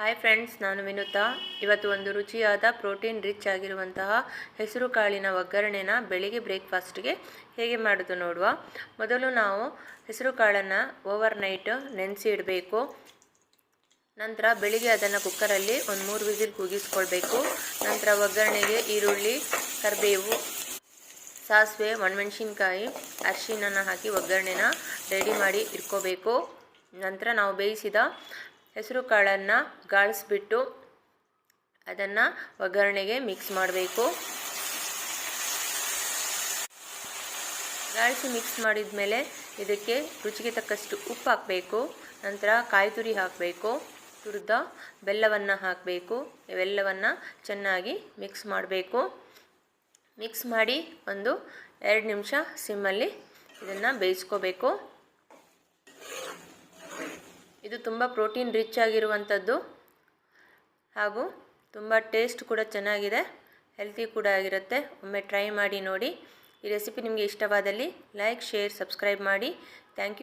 Hi friends, ನಾನು ವಿನುತಾ. ಇವತ್ತು ಒಂದು ರುಚಿಯಾದ ಪ್ರೋಟೀನ್ ರಿಚ್ ಆಗಿರುವಂತಹ ಹೆಸರು ಕಾಳಿನ ಒಗ್ಗರಣೆನ ಬೆಳಿಗ್ಗೆ ಬ್ರೇಕ್ಫಾಸ್ಟ್ಗೆ ಹೇಗೆ ಮಾಡೋದು ನೋಡುವ. ಮೊದಲು ನಾವು ಹೆಸರು ಕಾಳನ್ನು ಓವರ್ ನೈಟ್ ನೆನೆಸಿ ಇಡಬೇಕು. ನಂತರ ಬೆಳಿಗ್ಗೆ ಅದನ್ನು ಕುಕ್ಕರಲ್ಲಿ ಒಂದು 3 ವಿಸಿಲ್ ಕೂಗಿಸ್ಕೊಳ್ಬೇಕು. ನಂತರ ಒಗ್ಗರಣೆಗೆ ಈರುಳ್ಳಿ, ಕರಿಬೇವು, ಸಾಸಿವೆ, ಒಣಮೆಣಸಿನ್ಕಾಯಿ, ಅರಿಶಿನ ಹಾಕಿ ಒಗ್ಗರಣೆನ ರೆಡಿ ಮಾಡಿ ಇಟ್ಕೋಬೇಕು. ನಂತರ ನಾವು ಬೇಯಿಸಿದ ಹೆಸರು ಕಾಳನ್ನು ಗಾಳಿಸ್ಬಿಟ್ಟು ಅದನ್ನು ಒಗ್ಗರಣೆಗೆ ಮಿಕ್ಸ್ ಮಾಡಬೇಕು. ಗಾಳಿಸಿ ಮಿಕ್ಸ್ ಮಾಡಿದ ಮೇಲೆ ಇದಕ್ಕೆ ರುಚಿಗೆ ತಕ್ಕಷ್ಟು ಉಪ್ಪು ಹಾಕಬೇಕು. ನಂತರ ಕಾಯಿ ತುರಿ ಹಾಕಬೇಕು, ತುರಿದ ಬೆಲ್ಲವನ್ನು ಹಾಕಬೇಕು. ಇವೆಲ್ಲವನ್ನು ಚೆನ್ನಾಗಿ ಮಿಕ್ಸ್ ಮಾಡಬೇಕು. ಮಿಕ್ಸ್ ಮಾಡಿ ಒಂದು 2 ನಿಮಿಷ ಸಿಮ್ಮಲ್ಲಿ ಇದನ್ನು ಬೇಯಿಸ್ಕೋಬೇಕು. ಇದು ತುಂಬ ಪ್ರೋಟೀನ್ ರಿಚ್ ಆಗಿರುವಂಥದ್ದು ಹಾಗೂ ತುಂಬ ಟೇಸ್ಟ್ ಕೂಡ ಚೆನ್ನಾಗಿದೆ, ಹೆಲ್ತಿ ಕೂಡ ಆಗಿರುತ್ತೆ. ಒಮ್ಮೆ ಟ್ರೈ ಮಾಡಿ ನೋಡಿ. ಈ ರೆಸಿಪಿ ನಿಮಗೆ ಇಷ್ಟವಾದಲ್ಲಿ ಲೈಕ್, ಶೇರ್, ಸಬ್ಸ್ಕ್ರೈಬ್ ಮಾಡಿ. Thank you.